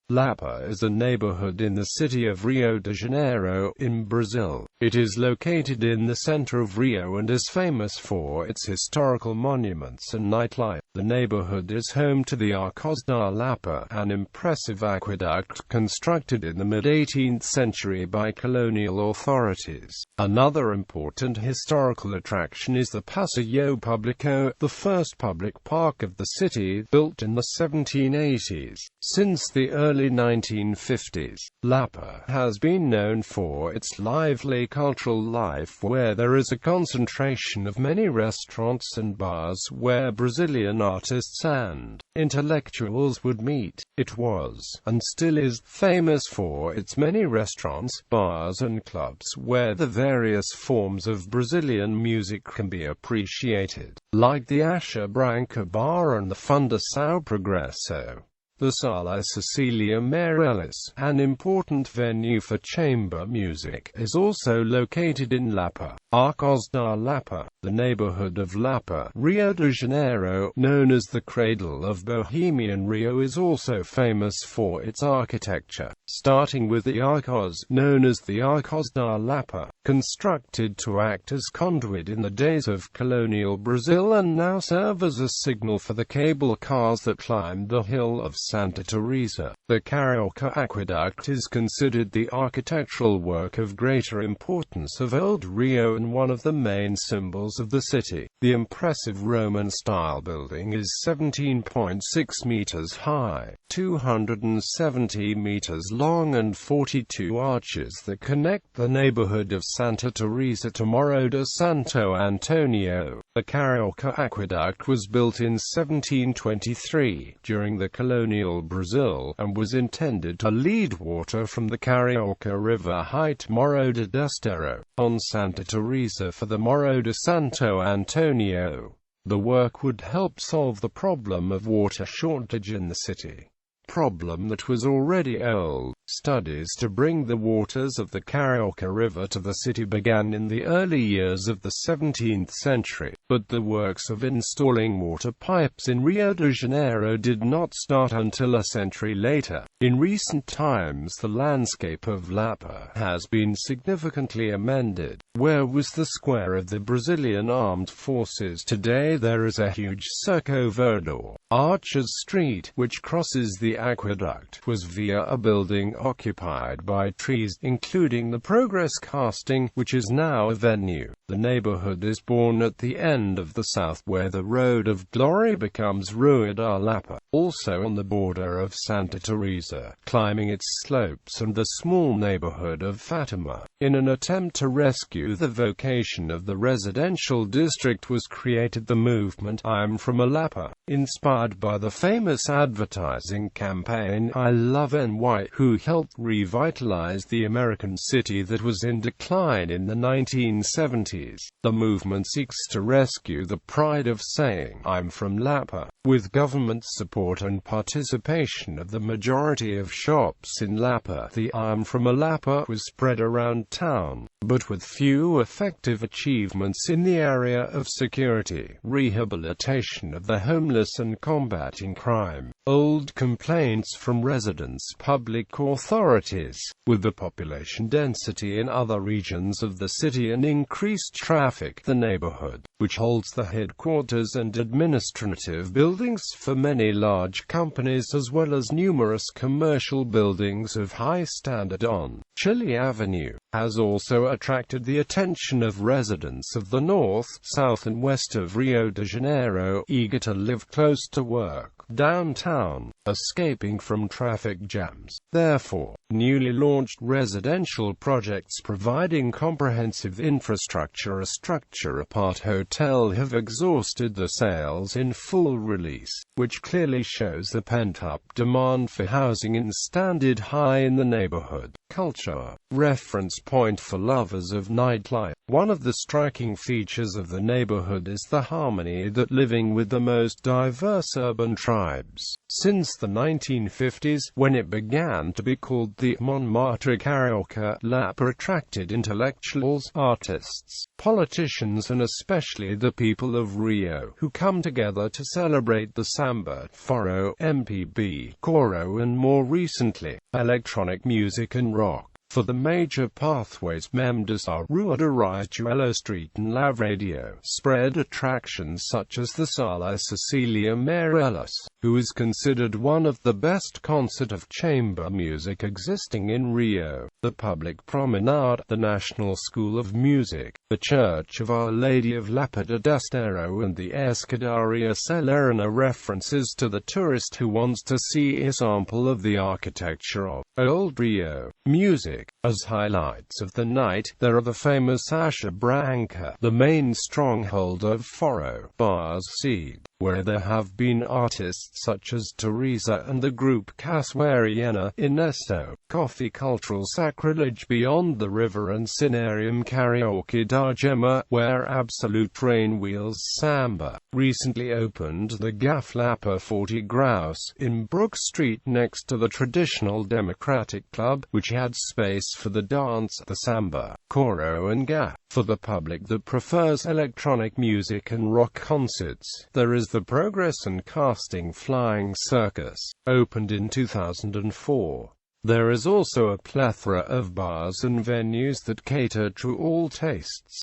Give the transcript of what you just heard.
Lapa is a neighborhood in the city of Rio de Janeiro, in Brazil. It is located in the center of Rio and is famous for its historical monuments and nightlife. The neighborhood is home to the Arcos da Lapa, an impressive aqueduct constructed in the mid-18th century by colonial authorities. Another important historical attraction is the Passeio Público, the first public park of the city, built in the 1780s. Since the early 1950s, Lapa has been known for its lively cultural life, where there is a concentration of many restaurants and bars where Brazilian artists and intellectuals would meet. It was, and still is, famous for its many restaurants, bars and clubs where the various forms of Brazilian music can be appreciated, like the Acha Branca Bar and the Fundação Progresso. The Sala Cecilia Meirelles, an important venue for chamber music, is also located in Lapa. Arcos da Lapa, the neighborhood of Lapa, Rio de Janeiro, known as the cradle of Bohemian Rio, is also famous for its architecture, starting with the Arcos, known as the Arcos da Lapa, constructed to act as conduit in the days of colonial Brazil and now serve as a signal for the cable cars that climbed the hill of Santa Teresa. The Carioca Aqueduct is considered the architectural work of greater importance of old Rio and one of the main symbols of the city. The impressive Roman-style building is 17.6 meters high, 270 meters long and 42 arches that connect the neighborhood of Santa Teresa to Morro de Santo Antonio. The Carioca Aqueduct was built in 1723, during the colonial Brazil, and was intended to lead water from the Carioca River height Morro de Estero, on Santa Teresa for the Morro de Santo Antonio. The work would help solve the problem of water shortage in the city, problem that was already old. Studies to bring the waters of the Carioca River to the city began in the early years of the 17th century, but the works of installing water pipes in Rio de Janeiro did not start until a century later. In recent times, the landscape of Lapa has been significantly amended. Where was the square of the Brazilian armed forces? Today there is a huge Cerco Verde. Arches Street, which crosses the aqueduct, was via a building occupied by trees, including the Progress Casting, which is now a venue. The neighborhood is born at the end of the south, where the Road of Glory becomes Rua da Lapa, also on the border of Santa Teresa, climbing its slopes, and the small neighborhood of Fatima. In an attempt to rescue the vocation of the residential district was created the movement I'm from Lapa, inspired by the famous advertising campaign I Love NY, who helped revitalize the American city that was in decline in the 1970s. The movement seeks to rescue the pride of saying I'm from Lapa, with government support and participation of the majority of shops in Lapa. The I'm from Lapa was spread around town, but with few effective achievements in the area of security, rehabilitation of the homeless and combating crime. Old complaints from residents, public authorities, with the population density in other regions of the city and increased traffic, the neighborhood, which holds the headquarters and administrative buildings for many large companies as well as numerous commercial buildings of high standard on Chile Avenue, has also attracted the attention of residents of the north, south and west of Rio de Janeiro, eager to live close to work, downtown, escaping from traffic jams. Therefore, newly launched residential projects providing comprehensive infrastructure, a structure-apart hotel, have exhausted the sales in full release, which clearly shows the pent-up demand for housing and standard high in the neighborhood. Culture. reference point for lovers of nightlife. One of the striking features of the neighborhood is the harmony that living with the most diverse urban tribes. Since the 1950s, when it began to be called the Montmartre Carioca, Lapa attracted intellectuals, artists, politicians and especially the people of Rio, who come together to celebrate the samba, forró, MPB, coro and more recently, electronic music and rock. For the major pathways members are Rua de Riachuelo Street and La Radio, spread attractions such as the Sala Cecilia Meirelles, who is considered one of the best concert of chamber music existing in Rio, the public promenade, the National School of Music, the Church of Our Lady of Lapa de Destero and the Escadaria Celerina, references to the tourist who wants to see a sample of the architecture of Old Rio. Music. As highlights of the night, there are the famous Asha Branca, the main stronghold of Forró, Brazil.It, where there have been artists such as Teresa and the group Caçuariana, Inesto, Coffee Cultural Sacrilege Beyond the River and Cinerium Karaoke da Gema, where Absolute Train Wheels Samba. Recently opened the Gaf Lapa 40 Graus, in Brook Street next to the traditional Democratic Club, which had space for the dance, the samba, coro and gaf. For the public that prefers electronic music and rock concerts, there is the Progress and Casting Flying Circus, opened in 2004. There is also a plethora of bars and venues that cater to all tastes.